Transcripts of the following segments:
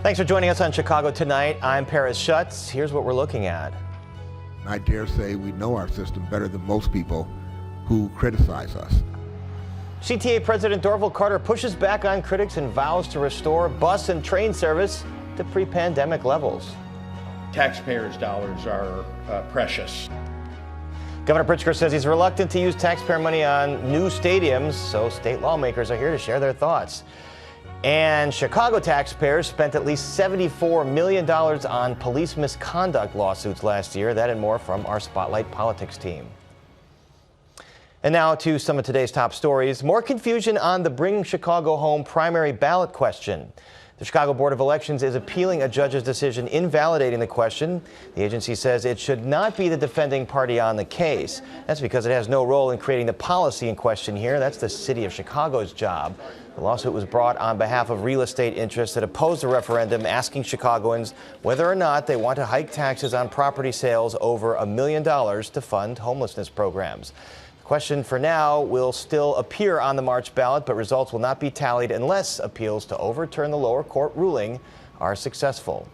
Thanks for joining us on Chicago Tonight. I'm Paris Schutz. Here's what we're looking at. I dare say we know our system better than most people who criticize us. CTA President Dorval Carter pushes back on critics and vows to restore bus and train service to pre-pandemic levels. Taxpayers' dollars are precious. Governor Pritzker says he's reluctant to use taxpayer money on new stadiums, so state lawmakers are here to share their thoughts. And Chicago taxpayers spent at least $74 million on police misconduct lawsuits last year. That and more from our Spotlight Politics team. And now to some of today's top stories. More confusion on the Bring Chicago Home primary ballot question. The Chicago Board of Elections is appealing a judge's decision invalidating the question. The agency says it should not be the defending party on the case. That's because it has no role in creating the policy in question here. That's the city of Chicago's job. The lawsuit was brought on behalf of real estate interests that opposed the referendum, asking Chicagoans whether or not they want to hike taxes on property sales over $1 million to fund homelessness programs. The question for now will still appear on the March ballot, but results will not be tallied unless appeals to overturn the lower court ruling are successful.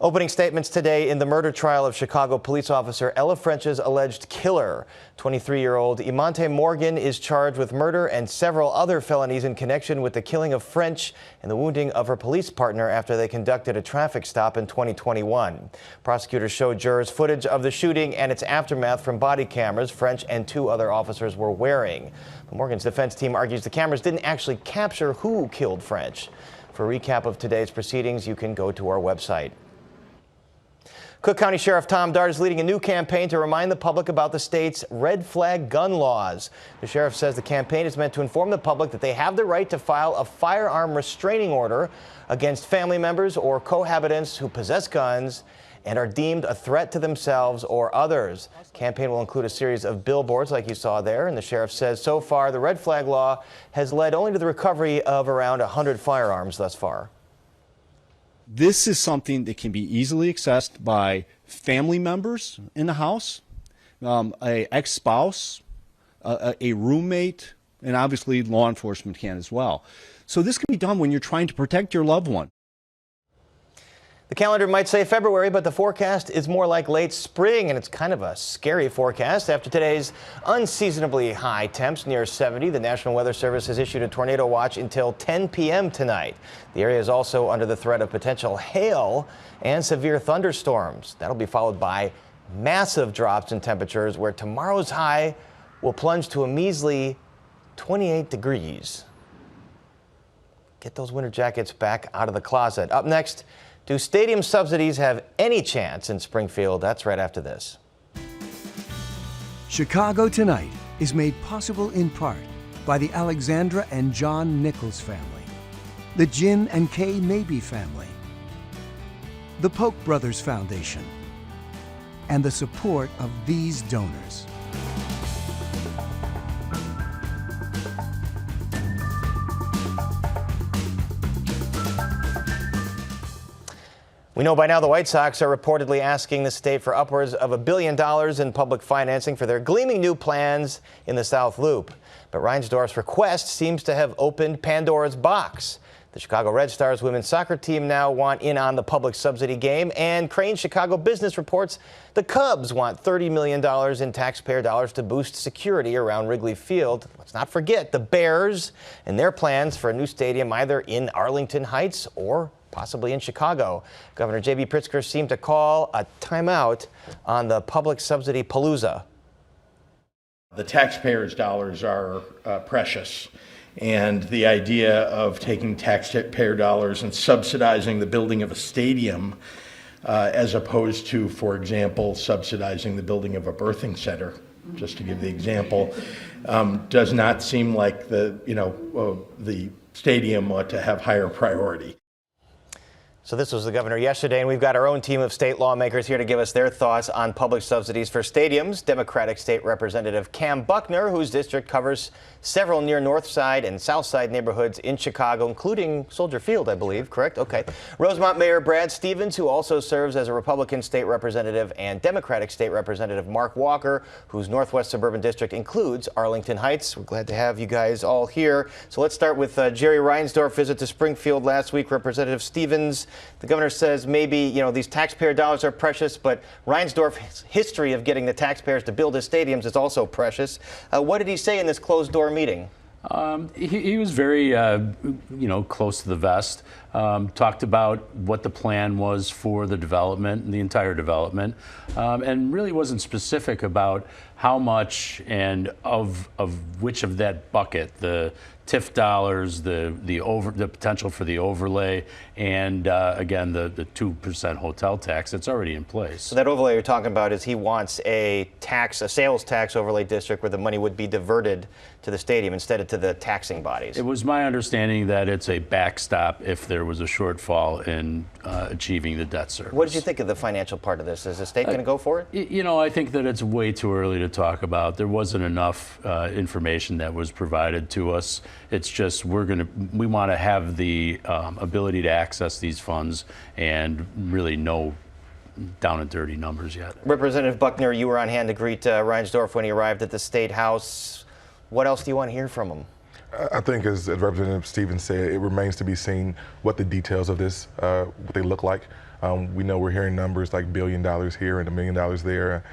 Opening statements today in the murder trial of Chicago police officer Ella French's alleged killer. 23-year-old Imante Morgan is charged with murder and several other felonies in connection with the killing of French and the wounding of her police partner after they conducted a traffic stop in 2021. Prosecutors showed jurors footage of the shooting and its aftermath from body cameras French and two other officers were wearing. Morgan's defense team argues the cameras didn't actually capture who killed French. For a recap of today's proceedings, you can go to our website. Cook County Sheriff Tom Dart is leading a new campaign to remind the public about the state's red flag gun laws. The sheriff says the campaign is meant to inform the public that they have the right to file a firearm restraining order against family members or cohabitants who possess guns and are deemed a threat to themselves or others. The campaign will include a series of billboards like you saw there, and the sheriff says so far the red flag law has led only to the recovery of around 100 firearms thus far. This is something that can be easily accessed by family members in the house, a ex-spouse, a roommate, and obviously law enforcement can as well. So this can be done when you're trying to protect your loved one. The calendar might say February, but the forecast is more like late spring, and it's kind of a scary forecast. After today's unseasonably high temps near 70, the National Weather Service has issued a tornado watch until 10 p.m. tonight. The area is also under the threat of potential hail and severe thunderstorms. That'll be followed by massive drops in temperatures, where tomorrow's high will plunge to a measly 28 degrees. Get those winter jackets back out of the closet. Up next, do stadium subsidies have any chance in Springfield? That's right after this. Chicago Tonight is made possible in part by the Alexandra and John Nichols family, the Jin and Kay Mabey family, the Polk Brothers Foundation, and the support of these donors. We know by now the White Sox are reportedly asking the state for upwards of $1 billion in public financing for their gleaming new plans in the South Loop. But Reinsdorf's request seems to have opened Pandora's box. The Chicago Red Stars women's soccer team now want in on the public subsidy game, and Crane Chicago Business reports the Cubs want $30 million in taxpayer dollars to boost security around Wrigley Field. Let's not forget the Bears and their plans for a new stadium either in Arlington Heights or possibly in Chicago. Governor J.B. Pritzker seemed to call a timeout on the public subsidy palooza. The taxpayers' dollars are precious, and the idea of taking taxpayer dollars and subsidizing the building of a stadium as opposed to, for example, subsidizing the building of a birthing center, just to give the example, does not seem like the stadium ought to have higher priority. So this was the governor yesterday, and we've got our own team of state lawmakers here to give us their thoughts on public subsidies for stadiums. Democratic State Representative Cam Buckner, whose district covers several near North Side and South Side neighborhoods in Chicago, including Soldier Field, I believe, correct? Okay. Rosemont Mayor Brad Stevens, who also serves as a Republican state representative, and Democratic State Representative Mark Walker, whose Northwest Suburban District includes Arlington Heights. We're glad to have you guys all here. So let's start with Jerry Reinsdorf visit to Springfield last week. Representative Stevens, the governor says maybe, these taxpayer dollars are precious, but Reinsdorf's history of getting the taxpayers to build his stadiums is also precious. What did he say in this closed-door meeting? He was very, close to the vest. Talked about what the plan was for the development and the entire development, and really wasn't specific about how much and of which of that bucket, the TIF dollars, the potential for the overlay, and again the 2% hotel tax that's already in place. So that overlay you're talking about is he wants a sales tax overlay district where the money would be diverted to the stadium instead of to the taxing bodies. It was my understanding that it's a backstop if there was a shortfall in achieving the debt service. What did you think of the financial part of this? Is the state going to go for it? I think that it's way too early to talk about. There wasn't enough information that was provided to us. It's just we want to have the ability to access these funds and really know down and dirty numbers yet. Representative Buckner, you were on hand to greet Reinsdorf when he arrived at the State House. What else do you want to hear from him? I think, as Representative Stevens said, it remains to be seen what the details of this, what they look like. We know we're hearing numbers like $1 billion here and $1 million there.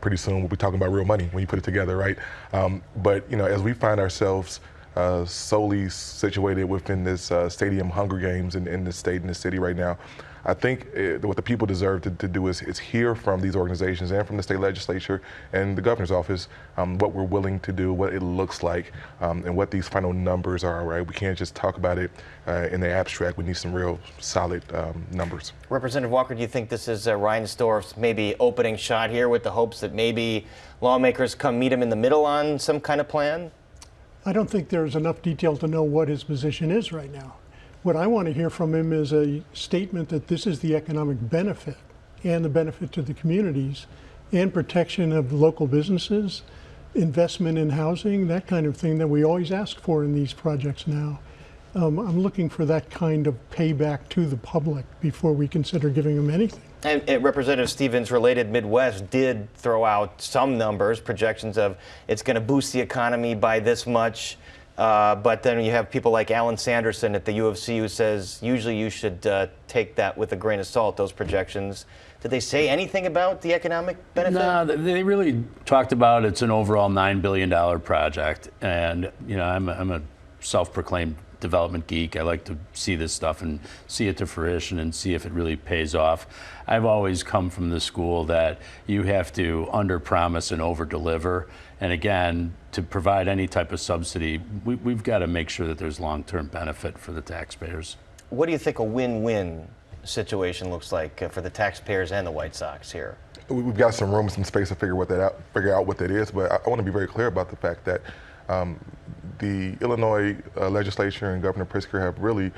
Pretty soon we'll be talking about real money when you put it together, right? But as we find ourselves solely situated within this stadium Hunger Games in the state and the city right now, I think what the people deserve to do is hear from these organizations and from the state legislature and the governor's office what we're willing to do, what it looks like, and what these final numbers are, right? We can't just talk about it in the abstract. We need some real solid numbers. Representative Walker, do you think this is Reinsdorf's maybe opening shot here with the hopes that maybe lawmakers come meet him in the middle on some kind of plan? I don't think there's enough detail to know what his position is right now. What I want to hear from him is a statement that this is the economic benefit and the benefit to the communities and protection of local businesses, investment in housing, that kind of thing that we always ask for in these projects now. I'm looking for that kind of payback to the public before we consider giving them anything. And Representative Stevens, Related Midwest, did throw out some numbers, projections of it's going to boost the economy by this much. But then you have people like Alan Sanderson at the U of C who says usually you should take that with a grain of salt, those projections. Did they say anything about the economic benefit? No, they really talked about it's an overall $9 billion project. And, I'm a self-proclaimed development geek. I like to see this stuff and see it to fruition and see if it really pays off. I've always come from the school that you have to under-promise and over-deliver. And again, to provide any type of subsidy, we've got to make sure that there's long-term benefit for the taxpayers. What do you think a win-win situation looks like for the taxpayers and the White Sox here? We've got some room, some space to figure out what that is. But I want to be very clear about the fact that the Illinois legislature and Governor Pritzker have really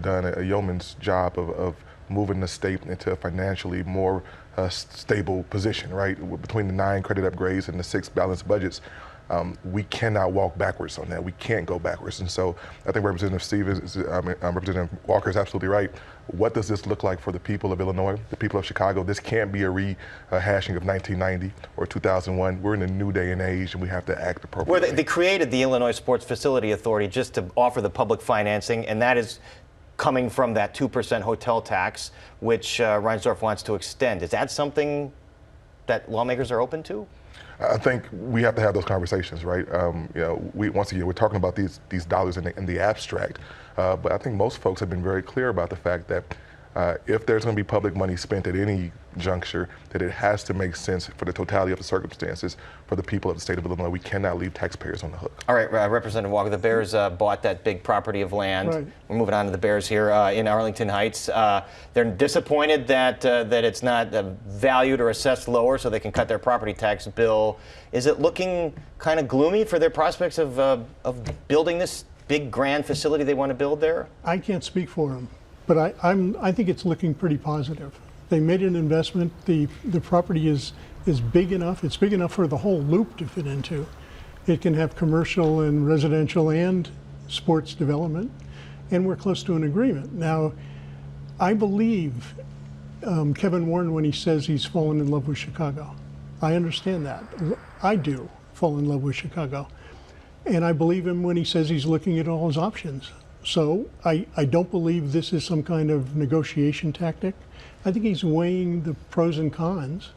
done a yeoman's job of moving the state into a financially more stable position, right? Between the 9 credit upgrades and the 6 balanced budgets, we cannot walk backwards on that. We can't go backwards. And so I think Representative Walker is absolutely right. What does this look like for the people of Illinois, the people of Chicago? This can't be a rehashing of 1990 or 2001. We're in a new day and age, and we have to act appropriately. Well, they created the Illinois Sports Facility Authority just to offer the public financing, and that is coming from that 2% hotel tax, which Reinsdorf wants to extend. Is that something that lawmakers are open to? I think we have to have those conversations, right? Once again, we're talking about these dollars in the abstract, but I think most folks have been very clear about the fact that if there's going to be public money spent at any juncture, that it has to make sense for the totality of the circumstances for the people of the state of Illinois. We cannot leave taxpayers on the hook. All right, Representative Walker, the Bears bought that big property of land. Right. We're moving on to the Bears here in Arlington Heights. They're disappointed that it's not valued or assessed lower so they can cut their property tax bill. Is it looking kind of gloomy for their prospects of building this big, grand facility they want to build there? I can't speak for them. But I think it's looking pretty positive. They made an investment. The property is big enough. It's big enough for the whole loop to fit into. It can have commercial and residential and sports development, and we're close to an agreement. Now, I believe Kevin Warren when he says he's fallen in love with Chicago. I understand that. I do fall in love with Chicago. And I believe him when he says he's looking at all his options. So I don't believe this is some kind of negotiation tactic. I think he's weighing the pros and cons.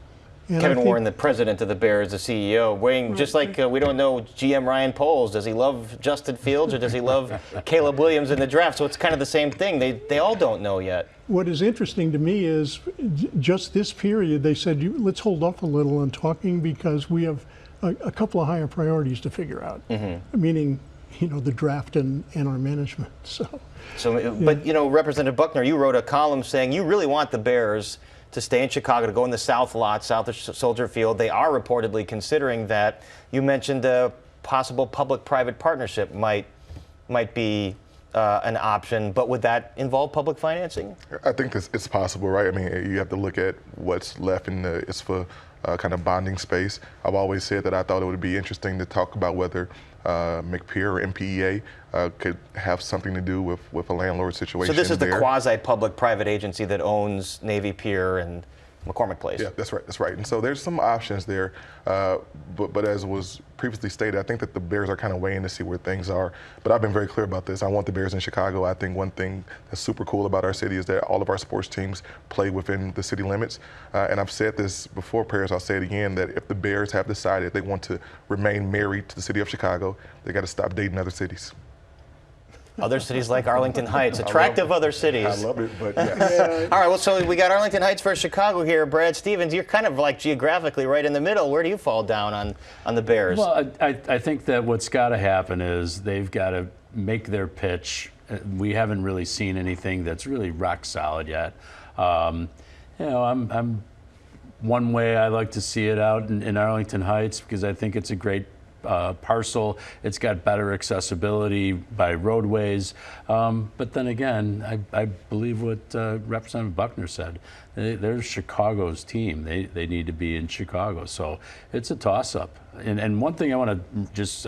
And Kevin Warren, the president of the Bears, the CEO, weighing just like we don't know GM Ryan Poles. Does he love Justin Fields or does he love Caleb Williams in the draft? So it's kind of the same thing. They all don't know yet. What is interesting to me is just this period, they said, let's hold off a little on talking because we have a couple of higher priorities to figure out, meaning, the draft and our management. But, Representative Buckner, you wrote a column saying you really want the Bears to stay in Chicago, to go in the South lot, south of Soldier Field. They are reportedly considering that. You mentioned a possible public-private partnership might be an option, but would that involve public financing? I think it's possible, right? I mean, you have to look at what's left in the ISFA kind of bonding space. I've always said that I thought it would be interesting to talk about whether McPeer or MPEA could have something to do with a landlord situation. So this is the quasi-public-private agency that owns Navy Pier and McCormick Place. Yeah, that's right. And so there's some options there, but as was previously stated, I think that the Bears are kind of waiting to see where things are. But I've been very clear about this. I want the Bears in Chicago. I think one thing that's super cool about our city is that all of our sports teams play within the city limits. And I've said this before, Paris, I'll say it again, that if the Bears have decided they want to remain married to the city of Chicago, they got to stop dating other cities. Other cities like Arlington Heights, attractive other cities. I love it, but yes. All right, well, so we got Arlington Heights versus Chicago here. Brad Stevens, you're kind of like geographically right in the middle. Where do you fall down on the Bears? Well, I think that what's got to happen is they've got to make their pitch. We haven't really seen anything that's really rock solid yet. I'm one way I like to see it out in Arlington Heights because I think it's a great parcel. It's got better accessibility by roadways. But then again, I believe what Representative Buckner said. They're Chicago's team. They need to be in Chicago. So it's a toss-up. And one thing I want to just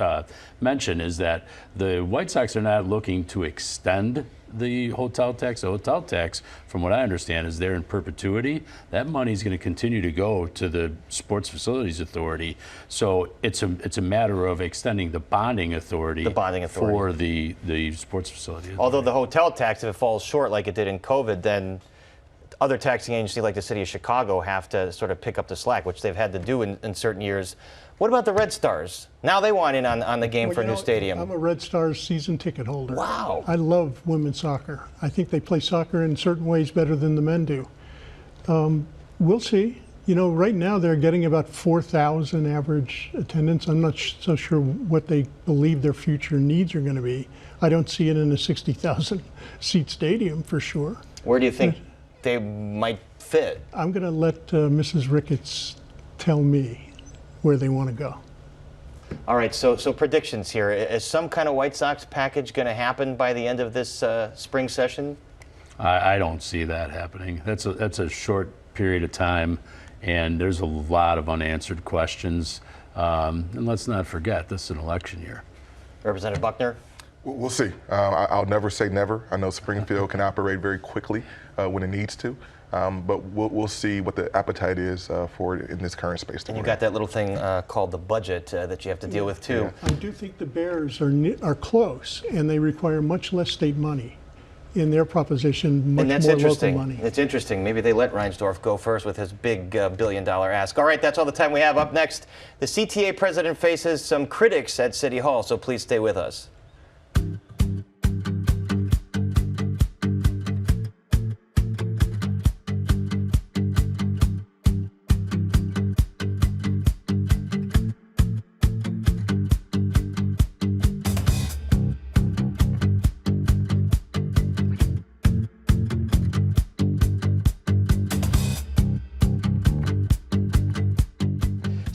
mention is that the White Sox are not looking to extend the hotel tax. The hotel tax, from what I understand, is there in perpetuity. That money is going to continue to go to the Sports Facilities Authority. So it's a matter of extending the bonding authority, for the sports facility. Although the hotel tax, if it falls short like it did in COVID, then other taxing agencies like the city of Chicago have to sort of pick up the slack, which they've had to do in certain years. What about the Red Stars? Now they want in on the game for a new stadium. I'm a Red Stars season ticket holder. Wow. I love women's soccer. I think they play soccer in certain ways better than the men do. We'll see. Right now they're getting about 4,000 average attendance. I'm not so sure what they believe their future needs are going to be. I don't see it in a 60,000 seat stadium for sure. Where do you think they might fit? I'm going to let Mrs. Ricketts tell me where they want to go. All right, so predictions here. Is some kind of White Sox package going to happen by the end of this spring session? I don't see that happening. That's a short period of time, and there's a lot of unanswered questions. And let's not forget, this is an election year. Representative Buckner? We'll see. I'll never say never. I know Springfield can operate very quickly when it needs to. But we'll see what the appetite is for it in this current space. And you got that little thing called the budget that you have to deal with too. Yeah. I do think the Bears are close, and they require much less state money in their proposition, much more local money. It's interesting. Maybe they let Reinsdorf go first with his big billion-dollar ask. All right, that's all the time we have. Up next, the CTA president faces some critics at City Hall, so please stay with us.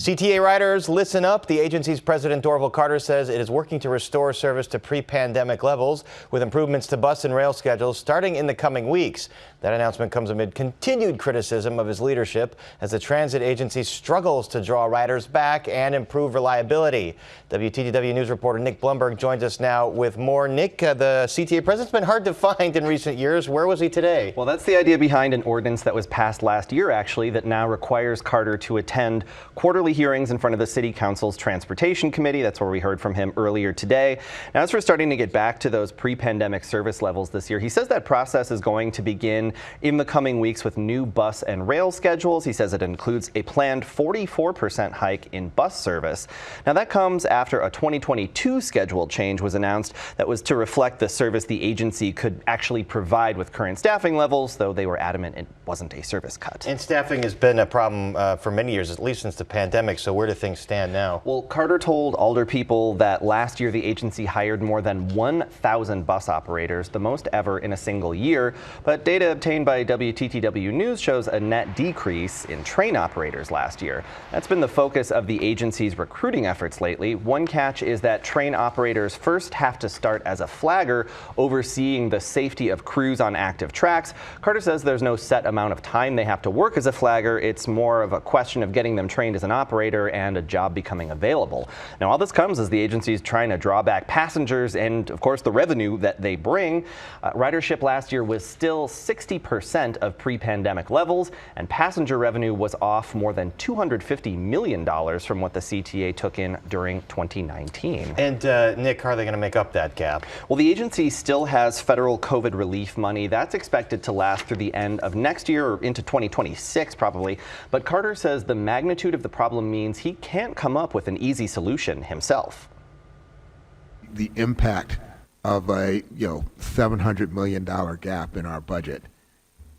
CTA riders, listen up. The agency's president, Dorval Carter, says it is working to restore service to pre-pandemic levels with improvements to bus and rail schedules starting in the coming weeks. That announcement comes amid continued criticism of his leadership as the transit agency struggles to draw riders back and improve reliability. WTTW News reporter Nick Blumberg joins us now with more. Nick, the CTA president's been hard to find in recent years. Where was he today? Well, that's the idea behind an ordinance that was passed last year, actually, that now requires Carter to attend quarterly hearings in front of the City Council's Transportation Committee. That's where we heard from him earlier today. Now, as we're starting to get back to those pre-pandemic service levels this year, he says that process is going to begin in the coming weeks with new bus and rail schedules. He says it includes a planned 44% hike in bus service. Now, that comes after a 2022 schedule change was announced that was to reflect the service the agency could actually provide with current staffing levels, though they were adamant it wasn't a service cut. And staffing has been a problem for many years, at least since the pandemic. So where do things stand now? Well, Carter told alderpeople that last year the agency hired more than 1,000 bus operators, the most ever in a single year. But data obtained by WTTW News shows a net decrease in train operators last year. That's been the focus of the agency's recruiting efforts lately. One catch is that train operators first have to start as a flagger, overseeing the safety of crews on active tracks. Carter says there's no set amount of time they have to work as a flagger. It's more of a question of getting them trained as an operator and a job becoming available. Now, all this comes as the agency is trying to draw back passengers and, of course, the revenue that they bring. Ridership last year was still 60% of pre-pandemic levels, and passenger revenue was off more than $250 million from what the CTA took in during 2019. And Nick, how are they going to make up that gap? Well, the agency still has federal COVID relief money. That's expected to last through the end of next year or into 2026 probably. But Carter says the magnitude of the problem means he can't come up with an easy solution himself. The impact of a $700 million gap in our budget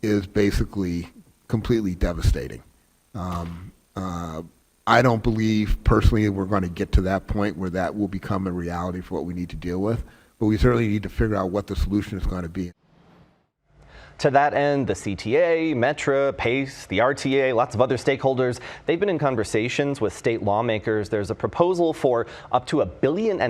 is basically completely devastating. I don't believe personally we're going to get to that point where that will become a reality for what we need to deal with, but we certainly need to figure out what the solution is going to be. To that end, the CTA, Metra, PACE, the RTA, lots of other stakeholders, they've been in conversations with state lawmakers. There's a proposal for up to $1.5 billion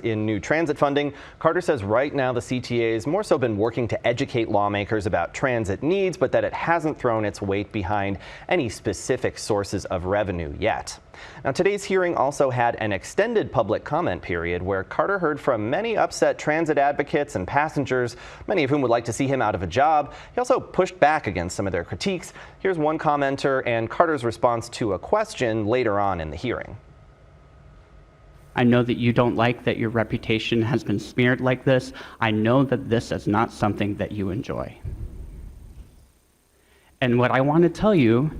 in new transit funding. Carter says right now the CTA has more so been working to educate lawmakers about transit needs, but that it hasn't thrown its weight behind any specific sources of revenue yet. Now, today's hearing also had an extended public comment period where Carter heard from many upset transit advocates and passengers, many of whom would like to see him out of a job. He also pushed back against some of their critiques. Here's one commenter and Carter's response to a question later on in the hearing. I know that you don't like that your reputation has been smeared like this. I know that this is not something that you enjoy. And what I want to tell you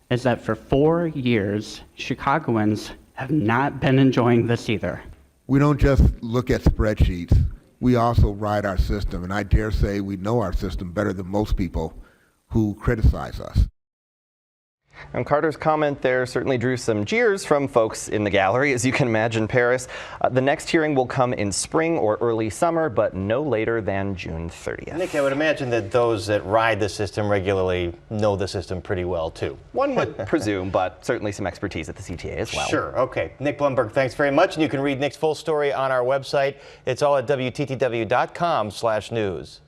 is that for 4 years, Chicagoans have not been enjoying this either. We don't just look at spreadsheets. We also ride our system, and I dare say we know our system better than most people who criticize us. And Carter's comment there certainly drew some jeers from folks in the gallery, as you can imagine, Paris. The next hearing will come in spring or early summer, but no later than June 30th. Nick, I would imagine that those that ride the system regularly know the system pretty well, too. One would presume, but certainly some expertise at the CTA as well. Sure. Okay. Nick Blumberg, thanks very much. And you can read Nick's full story on our website. It's all at WTTW.com/news.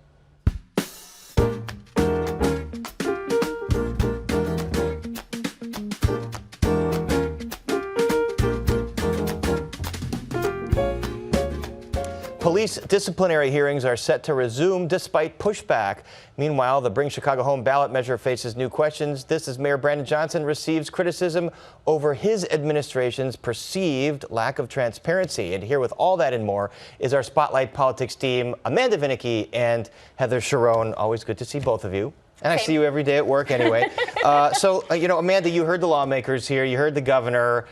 Police disciplinary hearings are set to resume despite pushback. Meanwhile, the Bring Chicago Home ballot measure faces new questions. This as Mayor Brandon Johnson receives criticism over his administration's perceived lack of transparency. And here with all that and more is our Spotlight Politics team, Amanda Vinicky and Heather Sharon. Always good to see both of you. And I see you every day at work anyway. Amanda, you heard the lawmakers here. You heard the governor.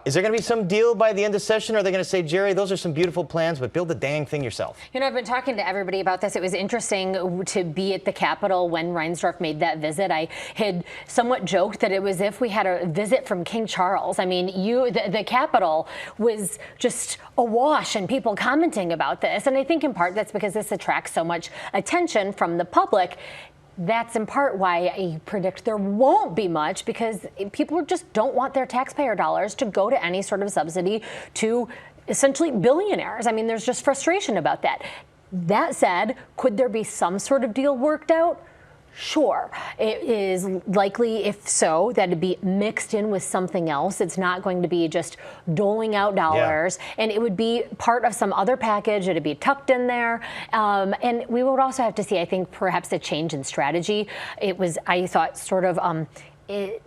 Is there going to be some deal by the end of session? Or are they going to say, Jerry, those are some beautiful plans, but build the dang thing yourself? You know, I've been talking to everybody about this. It was interesting to be at the Capitol when Reinsdorf made that visit. I had somewhat joked that it was if we had a visit from King Charles. I mean, the Capitol was just awash in people commenting about this. And I think in part that's because this attracts so much attention from the public. That's in part why I predict there won't be much, because people just don't want their taxpayer dollars to go to any sort of subsidy to essentially billionaires. I mean, there's just frustration about that. That said, could there be some sort of deal worked out? Sure. It is likely, if so, that it'd be mixed in with something else. It's not going to be just doling out dollars, and it would be part of some other package. It'd be tucked in there. And we would also have to see, I think, perhaps a change in strategy. It was, I thought, sort of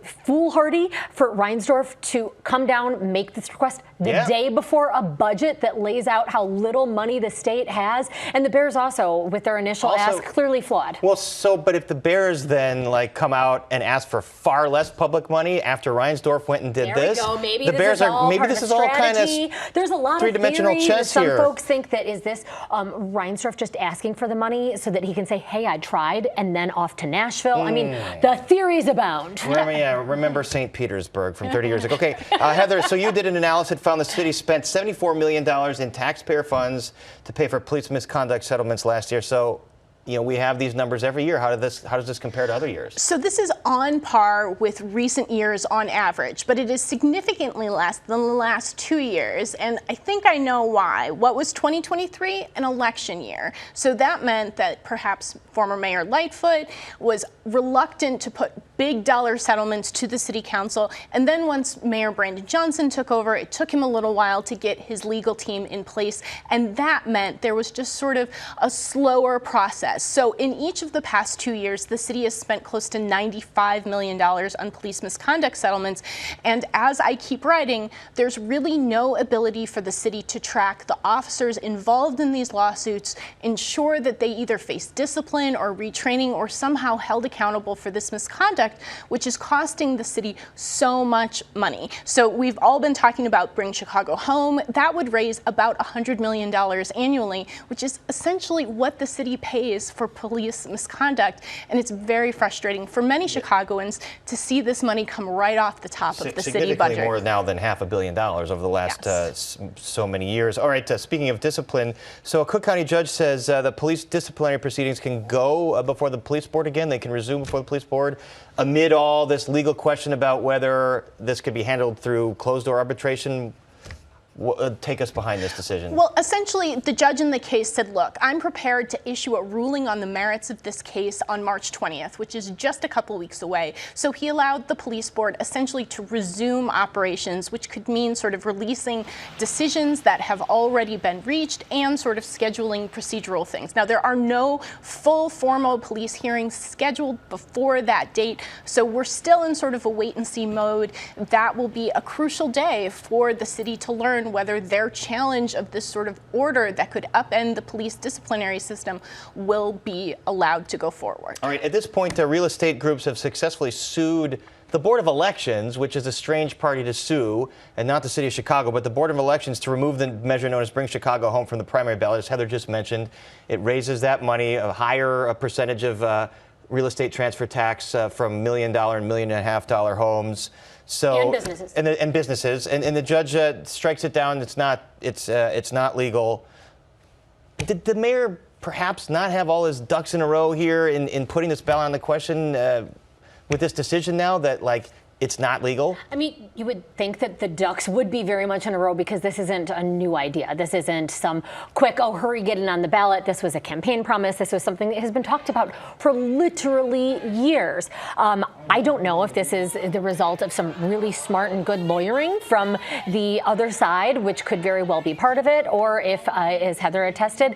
foolhardy for Reinsdorf to come down, make this request the day before a budget that lays out how little money the state has. And the Bears also, with their initial ask, clearly flawed. Well, but if the Bears then come out and ask for far less public money after Reinsdorf went and did this, maybe the Bears this is all kind of there's a lot three-dimensional of chess Some here. folks think that is this Reinsdorf just asking for the money so that he can say, hey, I tried, and then off to Nashville. I mean, the theories abound. Remember St. Petersburg from 30 years ago. Okay, Heather, so you did an analysis that found the city spent $74 million in taxpayer funds to pay for police misconduct settlements last year. So, we have these numbers every year. How does this compare to other years? So this is on par with recent years on average, but it is significantly less than the last 2 years. And I think I know why. What was 2023? An election year. So that meant that perhaps former Mayor Lightfoot was reluctant to put big dollar settlements to the city council. And then once Mayor Brandon Johnson took over, it took him a little while to get his legal team in place. And that meant there was just sort of a slower process. So in each of the past 2 years, the city has spent close to $95 million on police misconduct settlements. And as I keep writing, there's really no ability for the city to track the officers involved in these lawsuits, ensure that they either face discipline or retraining or somehow held accountable for this misconduct, which is costing the city so much money. So we've all been talking about Bring Chicago Home. That would raise about $100 million annually, which is essentially what the city pays for police misconduct. And it's very frustrating for many Chicagoans to see this money come right off the top of the city budget. Significantly more now than $500 million over the last so many years. All right, speaking of discipline, so a Cook County judge says the police disciplinary proceedings can go before the police board again. They can resume before the police board amid all this legal question about whether this could be handled through closed-door arbitration. Take us behind this decision. Well, essentially, the judge in the case said, look, I'm prepared to issue a ruling on the merits of this case on March 20th, which is just a couple weeks away. So he allowed the police board essentially to resume operations, which could mean sort of releasing decisions that have already been reached and sort of scheduling procedural things. Now, there are no full formal police hearings scheduled before that date, so we're still in sort of a wait-and-see mode. That will be a crucial day for the city to learn whether their challenge of this sort of order that could upend the police disciplinary system will be allowed to go forward. All right, at this point, real estate groups have successfully sued the Board of Elections, which is a strange party to sue, and not the city of Chicago, but the Board of Elections to remove the measure known as Bring Chicago Home from the primary ballot. As Heather just mentioned, it raises that money, a higher percentage of real estate transfer tax from $1 million and $1.5 million homes. So, and businesses. And businesses. And the judge strikes it down. It's not legal. Did the mayor perhaps not have all his ducks in a row here in putting this ballot on the question with this decision now that, it's not legal? I mean, you would think that the ducks would be very much in a row because this isn't a new idea. This isn't some quick, hurry, get it on the ballot. This was a campaign promise. This was something that has been talked about for literally years. I don't know if this is the result of some really smart and good lawyering from the other side, which could very well be part of it, or if, as Heather attested,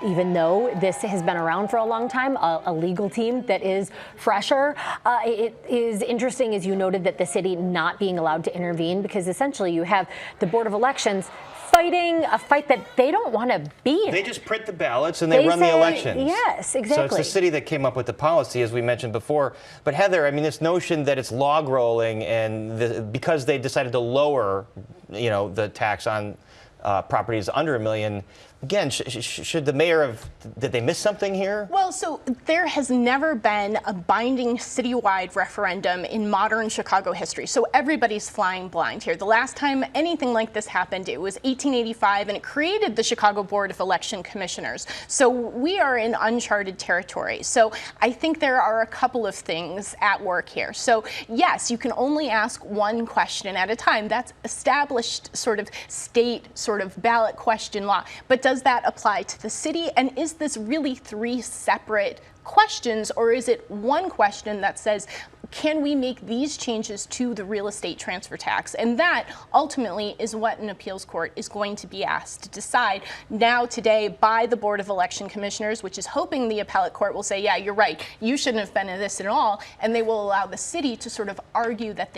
even though this has been around for a long time, a legal team that is fresher. It is interesting, as you noted, that the city not being allowed to intervene, because essentially you have the Board of Elections fighting a fight that they don't want to be in. They just print the ballots and they run the elections. Yes, exactly. So it's the city that came up with the policy, as we mentioned before. But Heather, I mean, this notion that it's log rolling and because they decided to lower, the tax on properties under $1 million. Again, should the mayor have, did they miss something here? Well, so there has never been a binding citywide referendum in modern Chicago history. So everybody's flying blind here. The last time anything like this happened, it was 1885, and it created the Chicago Board of Election Commissioners. So we are in uncharted territory. So I think there are a couple of things at work here. So yes, you can only ask one question at a time. That's established sort of state sort of ballot question law. But does that apply to the city? And is this really three separate questions, or is it one question that says, can we make these changes to the real estate transfer tax? And that ultimately is what an appeals court is going to be asked to decide now today by the Board of Election Commissioners, which is hoping the appellate court will say, yeah, you're right, you shouldn't have been in this at all, and they will allow the city to sort of argue that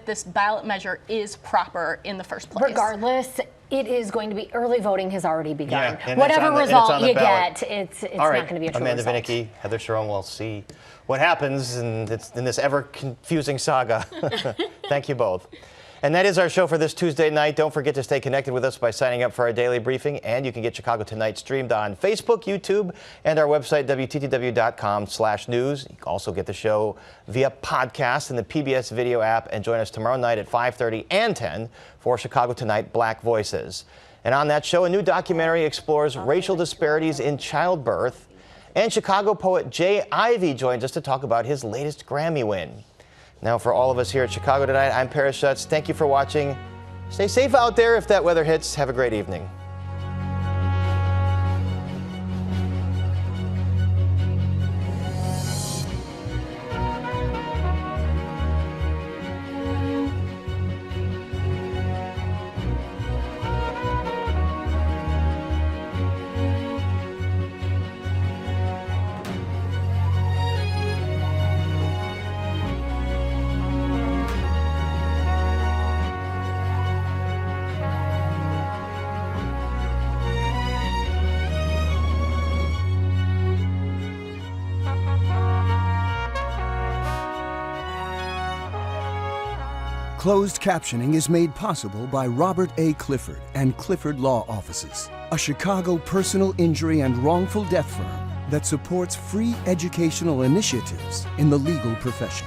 this ballot measure is proper in the first place. Regardless, it is going to be, early voting has already begun. Yeah, whatever result you ballot. get, it's All right, not going to be a true Amanda result. Vinicky, Heather Sharon, we'll see what happens in this ever-confusing saga. Thank you both. And that is our show for this Tuesday night. Don't forget to stay connected with us by signing up for our daily briefing. And you can get Chicago Tonight streamed on Facebook, YouTube, and our website, WTTW.com/news. You can also get the show via podcast in the PBS video app. And join us tomorrow night at 5:30 and 10 for Chicago Tonight Black Voices. And on that show, a new documentary explores racial disparities in childbirth. And Chicago poet Jay Ivey joins us to talk about his latest Grammy win. Now, for all of us here at Chicago Tonight, I'm Paris Schutz. Thank you for watching. Stay safe out there if that weather hits. Have a great evening. Closed captioning is made possible by Robert A. Clifford and Clifford Law Offices, a Chicago personal injury and wrongful death firm that supports free educational initiatives in the legal profession.